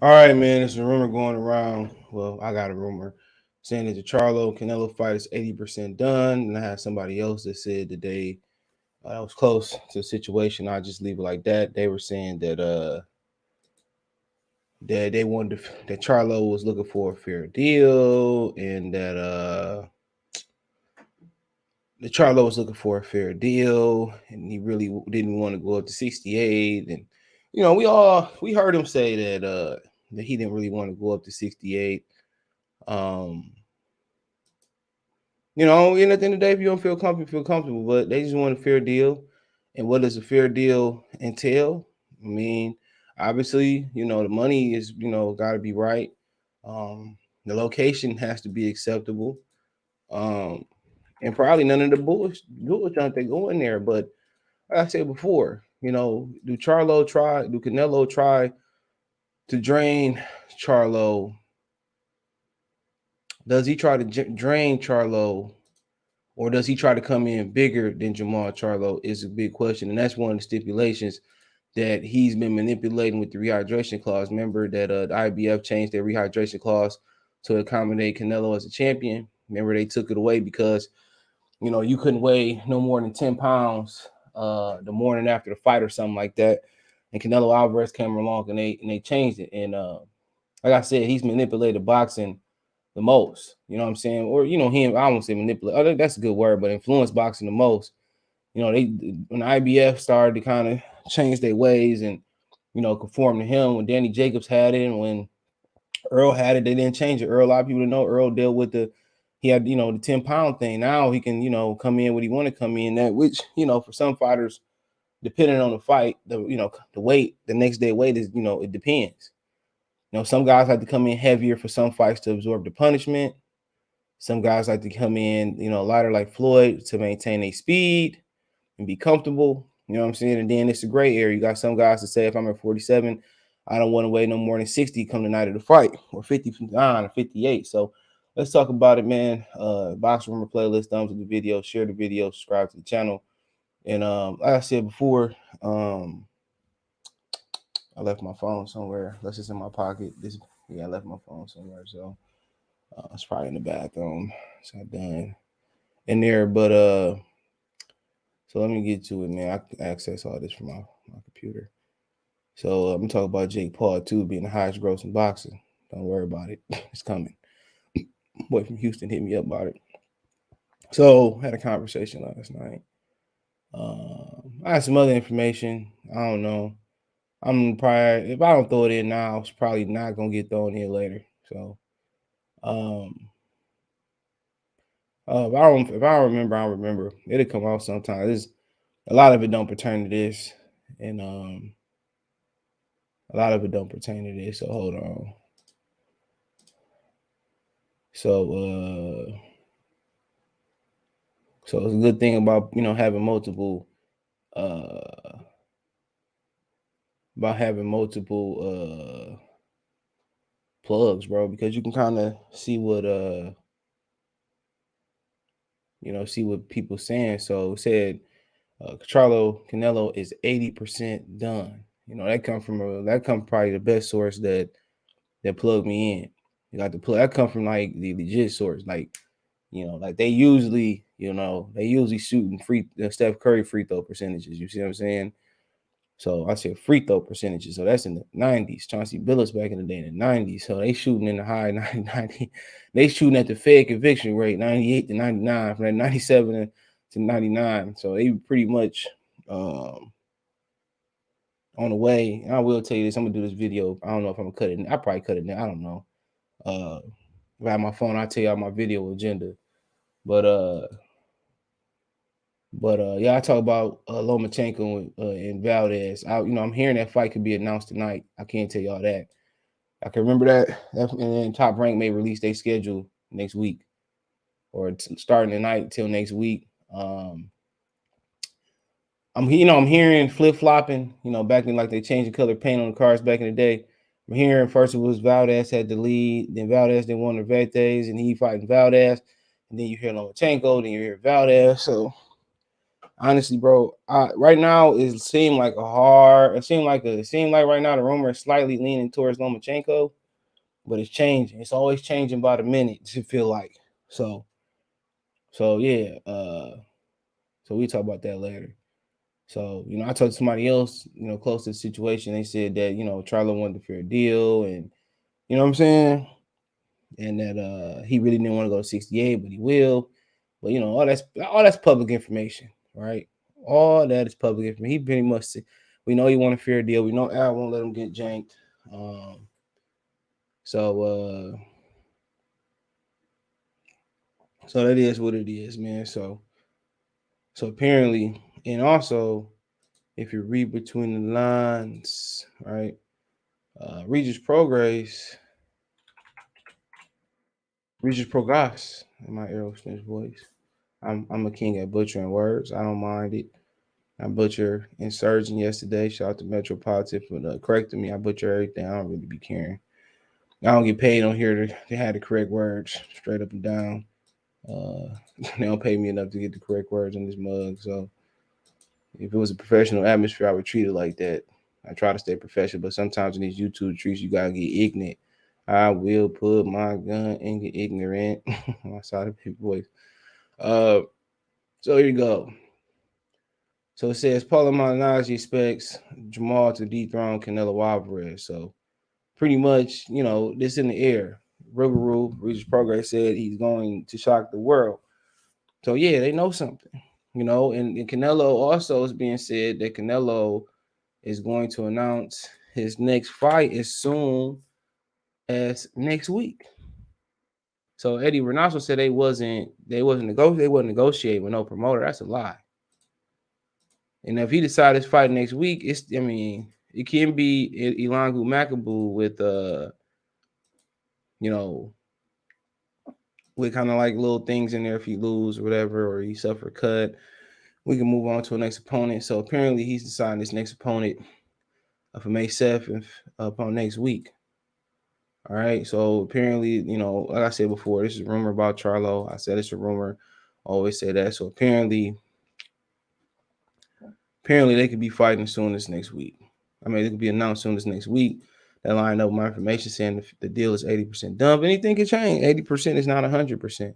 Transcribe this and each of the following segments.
All right, man. There's a rumor going around. Well, I got a rumor saying that the Charlo Canelo fight is 80% done. And I had somebody else that said that that was close to the situation. I just leave it like that. They were saying that they wanted that Charlo was looking for a fair deal, and that the Charlo was looking for a fair deal, and he really didn't want to go up to 68. And we heard him say that he didn't really want to go up to 68. Um, and at the end of the day, if you don't feel comfortable. But they just want a fair deal. And what does a fair deal entail? I mean, obviously, the money is, got to be right. The location has to be acceptable. Um, and probably none of the bullshit they go in there. But like I said before, do Canelo try to drain Charlo? Does he try to drain Charlo, or does he try to come in bigger than Jermall Charlo is a big question. And that's one of the stipulations that he's been manipulating with the rehydration clause. Remember that the IBF changed their rehydration clause to accommodate Canelo as a champion. Remember, they took it away because, you couldn't weigh no more than 10 pounds the morning after the fight or something like that. And Canelo Alvarez came along and they changed it. And like I said, he's manipulated boxing the most. You know what I'm saying? Or him. I won't say manipulate. Oh, that's a good word, but influence boxing the most. They when the IBF started to kind of change their ways and conform to him. When Danny Jacobs had it, and when Earl had it, they didn't change it. Earl, a lot of people don't know Earl dealt with he had the 10-pound thing. Now he can come in what he want to come in that, which for some fighters, depending on the fight, the weight, the next day weight is it depends. Some guys like to come in heavier for some fights to absorb the punishment. Some guys like to come in, lighter like Floyd to maintain their speed and be comfortable. You know what I'm saying? And then it's a gray area. You got some guys that say, if I'm at 47, I don't want to weigh no more than 60 come the night of the fight, or 59 or 58. So let's talk about it, man. Box Rumor playlist, thumbs up the video, share the video, subscribe to the channel. And like I said before, I left my phone somewhere. Unless it's in my pocket. I left my phone somewhere. So it's probably in the bathroom. It's not done in there. But so let me get to it, man. I can access all this from my computer. So I'm gonna talk about Jake Paul too, being the highest grossing boxer. Don't worry about it. It's coming. Boy from Houston hit me up about it. So had a conversation last night. I had some other information. I don't know. I'm probably, if I don't throw it in now, it's probably not gonna get thrown in later. So if I don't remember, I don't remember. It'll come out sometime. A lot of it don't pertain to this, and a lot of it don't pertain to this. So hold on. So so it's a good thing about having multiple uh plugs, bro, because you can kind of see what see what people saying. So it said Charlo Canelo is 80% done. That come probably the best source that plugged me in. You got the plug that come from like the legit source, like like they usually shooting Steph Curry free throw percentages. You see what I'm saying? So I said free throw percentages. So that's in the 90s. Chauncey Billups back in the day in the 90s. So they shooting in the high 90. They shooting at the Fed conviction rate 98 to 99, from that 97 to 99. So they pretty much on the way. And I will tell you this. I'm gonna do this video. I don't know if I'm gonna cut it. I probably cut it now. I don't know. If I have my phone, I'll tell y'all my video agenda. But yeah, I talk about Lomachenko and Valdez. I'm hearing that fight could be announced tonight. I can't tell y'all that. I can remember that. And then Top Rank may release their schedule next week, or starting tonight till next week. I'm hearing flip flopping. Back in like they changed the color paint on the cars back in the day. I'm hearing first it was Valdez had the lead, then Valdez then won the Vertes, and he fighting Valdez, and then you hear Lomachenko, then you hear Valdez. So Honestly, bro, right now it seemed like a hard. It seemed like right now the rumor is slightly leaning towards Lomachenko, but it's changing. It's always changing by the minute. To feel like so. So yeah. So we talk about that later. So I talked to somebody else, close to the situation. They said that Charlo wanted a fair deal, and you know what I'm saying, and that he really didn't want to go to 68, but he will. But all that's public information, right? All that is public information. He pretty much we know he want a fair deal. We know Al won't let him get janked. Um, so so that is what it is, man. So apparently, and also if you read between the lines, right? Regis Progress, Regis Progress in my Aerosmith voice. I'm a king at butchering words. I don't mind it. I butcher Insurgent yesterday. Shout out to Metropolitan for correcting me. I butcher everything. I don't really be caring. I don't get paid on here to have the correct words straight up and down. Uh, they don't pay me enough to get the correct words on this mug. So if it was a professional atmosphere, I would treat it like that. I try to stay professional, but sometimes in these YouTube treats, you gotta get ignorant. I will put my gun and get ignorant. My side of big voice. Uh, so here you go. So it says Paulo Malignaggi expects Jermall to dethrone Canelo Alvarez. So pretty much, this in the air. Rougarou, Regis Progress said he's going to shock the world. So yeah, they know something. And Canelo also is being said that Canelo is going to announce his next fight as soon as next week. So Eddie Renato said they wasn't negotiating with no promoter. That's a lie. And if he decides to fight next week, it can be Elangu Makabu with you know, with kind of like little things in there if he lose or whatever, or he suffer a cut. We can move on to a next opponent. So apparently he's deciding this next opponent for May 7th upon next week. All right. So apparently, like I said before, this is a rumor about Charlo. I said it's a rumor. I always say that. So apparently they could be fighting soon this next week. They could be announced soon this next week. That lined up my information saying the deal is 80% done. But anything can change. 80% is not 100%.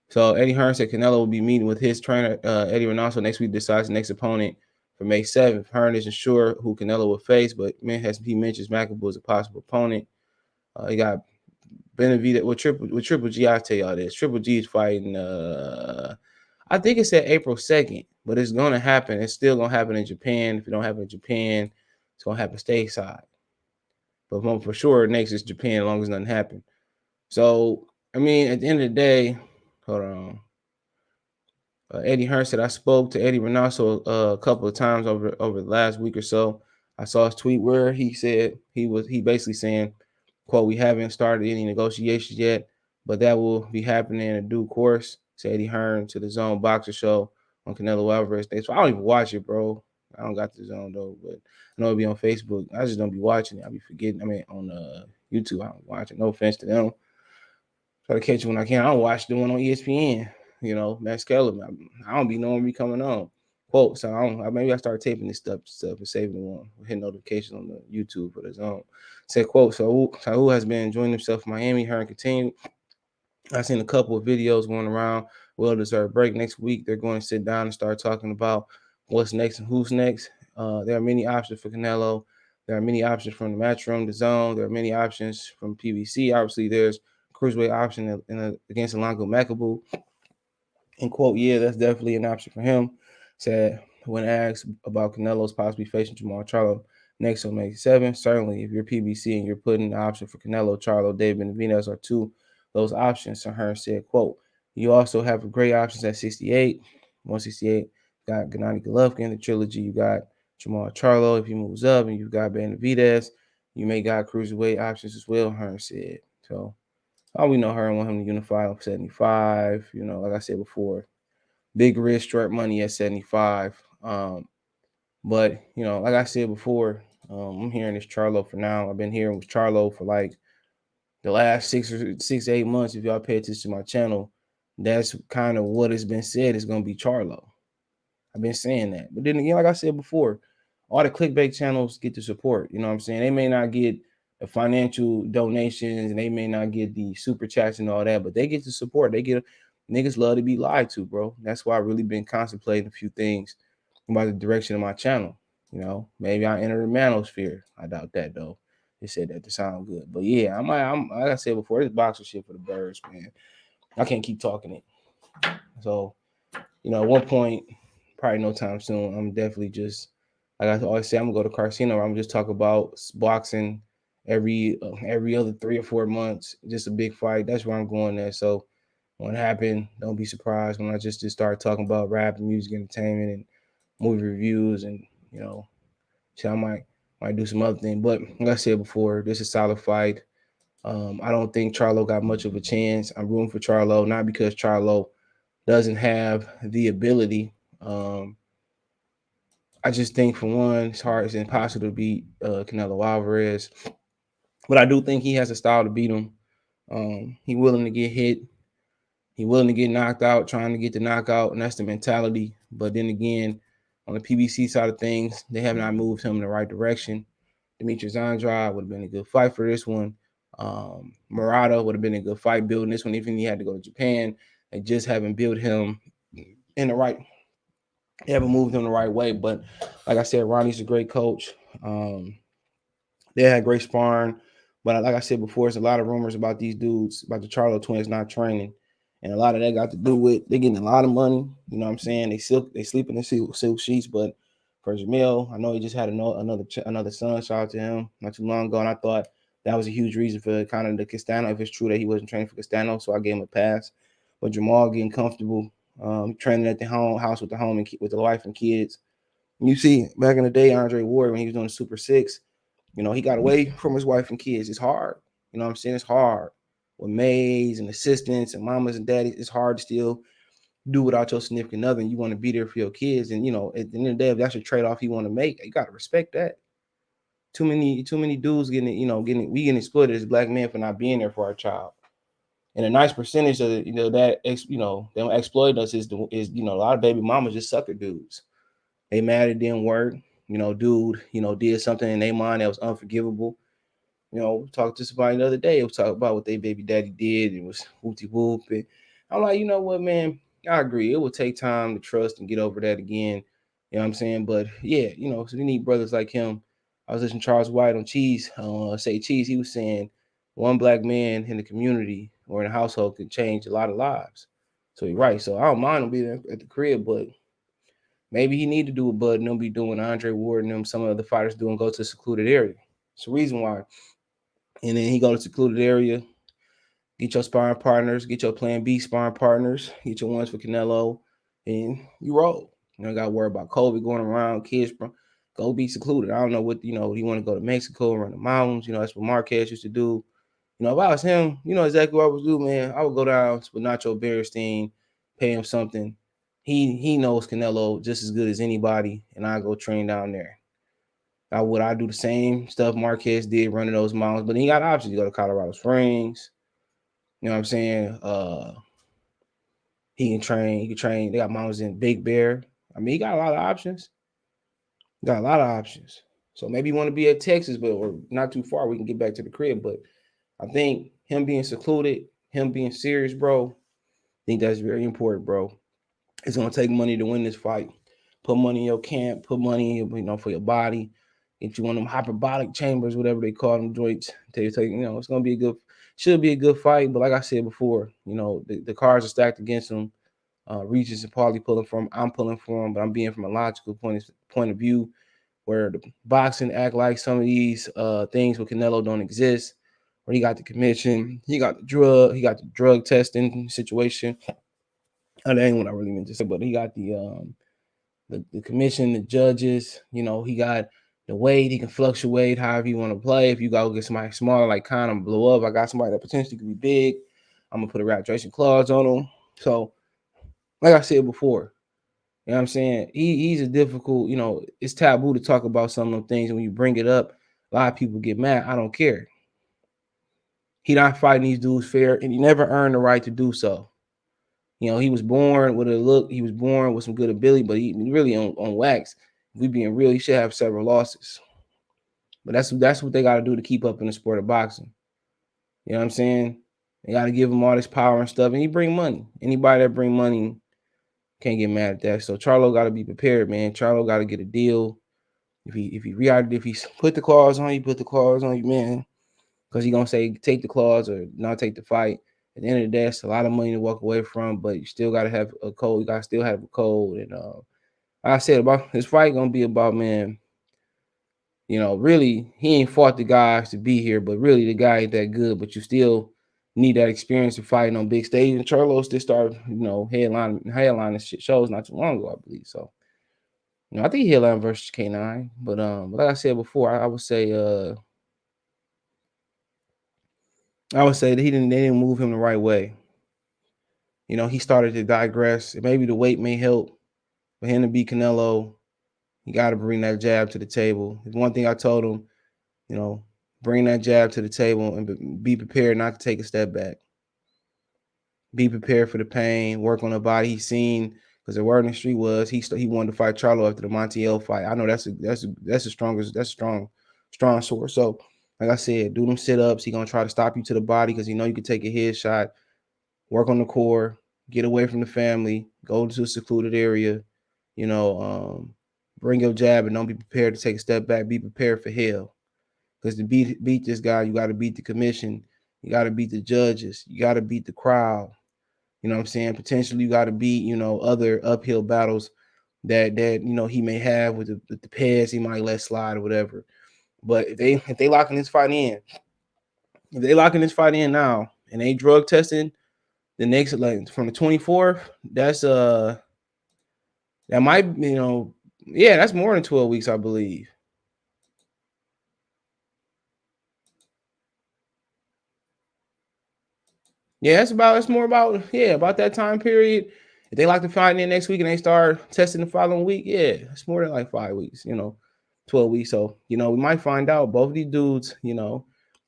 So Eddie Hearn said Canelo will be meeting with his trainer, Eddie Reynoso, next week, decides the next opponent for May 7th. Hearn isn't sure who Canelo will face, but he mentions Makabu as a possible opponent. He got Benavidez with Triple G. I'll tell y'all this. Triple G is fighting. I think it's at April 2nd, but it's gonna happen. It's still gonna happen in Japan. If it don't happen in Japan, it's gonna happen stateside. But for sure, next is Japan, as long as nothing happens. So at the end of the day, hold on. Eddie Hearn said I spoke to Eddie Reynoso a couple of times over the last week or so. I saw his tweet where he said he basically saying, "quote We haven't started any negotiations yet, but that will be happening in due course." Said Eddie Hearn to the Zone Boxer Show on Canelo Alvarez Day. So I don't even watch it, bro. I don't got the Zone though, but I know it'll be on Facebook. I just don't be watching it. I be forgetting. On YouTube, I don't watch it. No offense to them. Try to catch it when I can. I don't watch the one on ESPN. Max Kellerman. I don't be knowing me coming on. Quote. So maybe I start taping this stuff and saving the one. Hit notifications on the YouTube for the Zone. Said quote. So who has been enjoying himself in Miami? Hearn continued. I've seen a couple of videos going around. Well-deserved break next week. They're going to sit down and start talking about what's next and who's next. There are many options for Canelo. There are many options from the Matchroom, the Zone. There are many options from PBC. Obviously, there's cruiserweight option against Elango Makabu. And quote, yeah, that's definitely an option for him. Said when asked about Canelo's possibly facing Jermall Charlo next on May 7th, certainly if you're PBC and you're putting the option for Canelo, Charlo, David Benavidez are two those options. So Hearn said, quote, you also have great options at 68, 168. Got Gennady Golovkin, the trilogy. You got Jermall Charlo if he moves up, and you've got Benavidez. You may got cruiserweight options as well, Hearn said. So all we know, Hearn want him to unify on 75. Like I said before, big risk, short money at 75. But like I said before, I'm hearing this Charlo for now. I've been hearing with Charlo for like the last 8 months. If y'all pay attention to my channel, that's kind of what has been said is going to be Charlo. I've been saying that. But then again, like I said before, all the clickbait channels get the support. You know what I'm saying? They may not get the financial donations and they may not get the super chats and all that, but they get the support. They get niggas love to be lied to, bro. That's why I've really been contemplating a few things about the direction of my channel. You know, maybe I enter the manosphere. I doubt that though. They said that to sound good. But yeah, I'm like I said before, this boxer shit for the birds, man. I can't keep talking it. So, at one point, probably no time soon, I'm definitely just like I always say, I'm gonna go to Casino. I'm just talk about boxing every other 3 or 4 months, just a big fight. That's where I'm going there. So when it happened, don't be surprised when I just start talking about rap and music entertainment and movie reviews and so I might do some other thing. But like I said before, this is a solid fight. I don't think Charlo got much of a chance. I'm rooting for Charlo, not because Charlo doesn't have the ability. I just think for one, it's impossible to beat Canelo Alvarez, but I do think he has a style to beat him. He willing to get hit. He willing to get knocked out, trying to get the knockout, and that's the mentality. But then again, on the PBC side of things, they have not moved him in the right direction. Demetrius Andrade would have been a good fight for this one. Murata would have been a good fight building this one, even he had to go to Japan. They just haven't built him in the right. They haven't moved him the right way. But like I said, Ronnie's a great coach. They had great sparring. But like I said before, there's a lot of rumors about these dudes, about the Charlo twins not training. And a lot of that got to do with they getting a lot of money. You know what I'm saying? They sleep in the silk sheets. But for Jermall, I know he just had another son. Shout out to him not too long ago. And I thought that was a huge reason for kind of the Castano, if it's true that he wasn't training for Castano. So I gave him a pass. But Jermall getting comfortable, training at the house with the home and with the wife and kids. You see, back in the day, Andre Ward, when he was doing the Super Six, he got away from his wife and kids. It's hard. You know what I'm saying? It's hard. With maids and assistants and mamas and daddies, it's hard to still do without your significant other. And you want to be there for your kids. And, at the end of the day, if that's a trade-off you want to make, you got to respect that. Too many dudes we getting exploited as black men for not being there for our child. And a nice percentage of them exploiting us is a lot of baby mamas just sucker dudes. They mad it didn't work. Dude, did something in their mind that was unforgivable. Talked to somebody the other day. It was talking about what their baby daddy did. It was whoopty whoop. And I'm like, you know what, man? I agree. It will take time to trust and get over that again. You know what I'm saying? But yeah, so we need brothers like him. I was listening to Charles White on Say Cheese. He was saying one black man in the community or in a household can change a lot of lives. So you're right. So I don't mind him being at the crib, but maybe he need to do what Bud and them be doing, Andre Ward and them, some of the fighters do, and go to a secluded area. It's the reason why. And then he go to secluded area, get your sparring partners, get your plan B sparring partners, get your ones for Canelo, and you roll. You don't got to worry about COVID going around, kids, go be secluded. I don't know what, you want to go to Mexico, run the mountains, that's what Marquez used to do. If I was him, exactly what I would do, man. I would go down with Nacho Beristain, pay him something. He knows Canelo just as good as anybody, and I go train down there. I do the same stuff Marquez did running those mountains, but he got options. You go to Colorado Springs. You know what I'm saying? He can train. He can train. They got mountains in Big Bear. I mean, he got a lot of options. Got a lot of options. So maybe you want to be at Texas, but or not too far. We can get back to the crib. But I think him being secluded, him being serious, bro. I think that's very important, bro. It's gonna take money to win this fight. Put money in your camp. Put money, for your body. Get you one of them hyperbolic chambers, whatever they call them joints. It's gonna be should be a good fight. But like I said before, the cards are stacked against them. Regis and Paulie I'm pulling for him, but I'm being from a logical point of view, where the boxing act like some of these things with Canelo don't exist. Where he got the commission, he got the drug testing situation. That ain't what I really meant to say, but he got the commission, the judges. He got the weight. He can fluctuate however you want to play. If you go get somebody smaller like Conor and blow up, I got somebody that potentially could be big. I'm gonna put a arbitration clause on him. So, like I said before, you know what I'm saying? He's a difficult. It's taboo to talk about some of them things, and when you bring it up, a lot of people get mad. I don't care. He not fighting these dudes fair, and he never earned the right to do so. You know, he was born with a look. He was born with some good ability, but he really on wax. If we being real, he should have several losses. But that's what they got to do to keep up in the sport of boxing. You know what I'm saying? They got to give him all this power and stuff, and he bring money. Anybody that bring money can't get mad at that. So Charlo got to be prepared, man. Charlo got to get a deal. If he put the clause on you, put the clause on you, man. Because he gonna say take the clause or not take the fight. At the end of the day, it's a lot of money to walk away from, but you still gotta have a code. You gotta still have a code. And like I said, about this fight gonna be about, man. You know, really, he ain't fought the guys to be here, but really the guy ain't that good. But you still need that experience of fighting on big stage. And Charlos just started, headlining shows not too long ago, I believe. So, I think he headlined versus K9. But like I said before, I would say that they didn't move him the right way. He started to digress. Maybe the weight may help for him to beat Canelo. You got to bring that jab to the table. It's one thing I told him, bring that jab to the table and be prepared not to take a step back. Be prepared for the pain. Work on the body. He's seen, because the word in the street was he wanted to fight Charlo after the Montiel fight. I know that's the strongest. That's strong sword. So, like I said, do them sit ups. He gonna try to stop you to the body because you can take a headshot. Work on the core. Get away from the family. Go to a secluded area. Bring your jab and don't be prepared to take a step back. Be prepared for hell. Because to beat this guy, you got to beat the commission. You got to beat the judges. You got to beat the crowd. You know what I'm saying? Potentially, you got to beat, other uphill battles that he may have with the pads he might let slide or whatever. But if they locking this fight in, now and they drug testing the next, like, from the 24th, that's that might, that's more than 12 weeks, I believe. Yeah, it's more about that time period. If they like to fight in next week and they start testing the following week, it's more than like 5 weeks, 12 weeks. So, we might find out both of these dudes,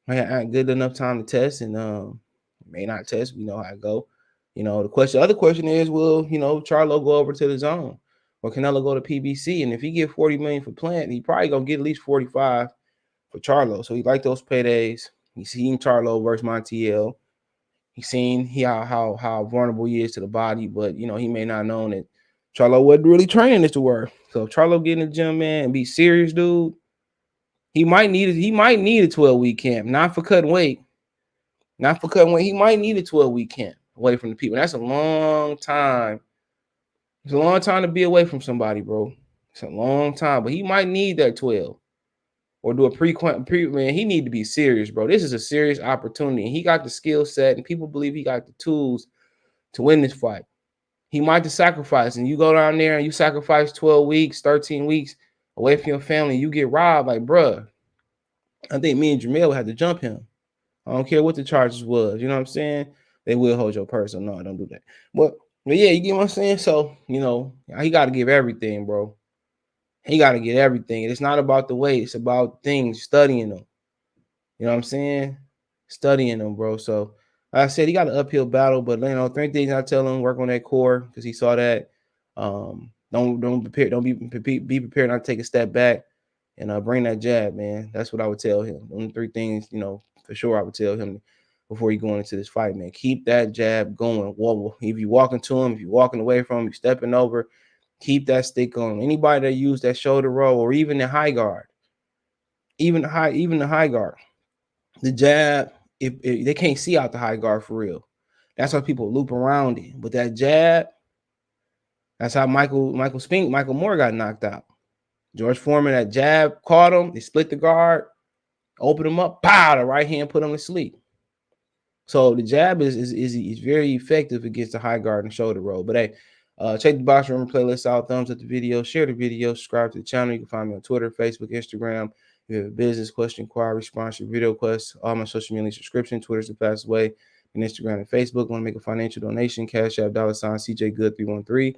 had good enough time to test and may not test. We know how it go. The other question is, will, Charlo go over to the zone or Canelo go to PBC? And if he get 40 million for Plant, he probably gonna get at least 45 for Charlo. So he like those paydays. He's seen Charlo versus Montiel. He's seen how vulnerable he is to the body, but he may not know that Charlo wasn't really training this to work. So if Charlo get in the gym, man, and be serious, dude, he might need a 12-week camp, not for cutting weight. Not for cutting weight. He might need a 12-week camp away from the people. That's a long time. It's a long time to be away from somebody, bro. It's a long time, but he might need that 12 or do a pre man. He need to be serious, bro. This is a serious opportunity. He got the skill set, and people believe he got the tools to win this fight. He might have sacrificed, and you go down there and you sacrifice 12 weeks, 13 weeks away from your family, you get robbed. Like, bruh, I think me and Jermall had to jump him. I don't care what the charges was. You know what I'm saying? They will hold your purse. So no, don't do that. But yeah, you get what I'm saying? So, he got to give everything, bro. He got to get everything. It's not about the weight. It's about things, studying them. You know what I'm saying? Studying them, bro. So, like I said, he got an uphill battle, but, three things I tell him: work on that core, because he saw that. Don't be prepared not to take a step back, and bring that jab, man. That's what I would tell him. Them three things, for sure I would tell him before he going into this fight, man. Keep that jab going. If you walking to him, if you're walking away from him, you're stepping over, keep that stick on. Anybody that use that shoulder roll or even the high guard, even the high guard, the jab, if they can't see out the high guard for real. That's why people loop around it. But that jab, that's how Michael Moore got knocked out. George Foreman, that jab caught him. They split the guard, opened him up, pow, the right hand put him to sleep. So the jab is very effective against the high guard and shoulder roll. But hey, check the Box Room playlist out. Thumbs up the video, share the video, subscribe to the channel. You can find me on Twitter, Facebook, Instagram. If you have a business question, inquiry, sponsor, video request, all my social media subscription. Twitter's the fastest way. And Instagram and Facebook. Want to make a financial donation? Cash App, $CJ Good 313.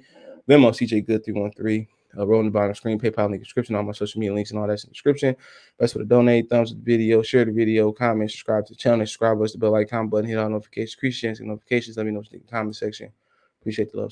Venmo, CJ Good 313. Rolling the bottom screen, PayPal link description, all my social media links and all that's in the description. Best way to donate, thumbs up the video, share the video, comment, subscribe to the channel, subscribe us, the bell icon button, hit all notifications, notifications. Let me know what you think in the comment section. Appreciate the love.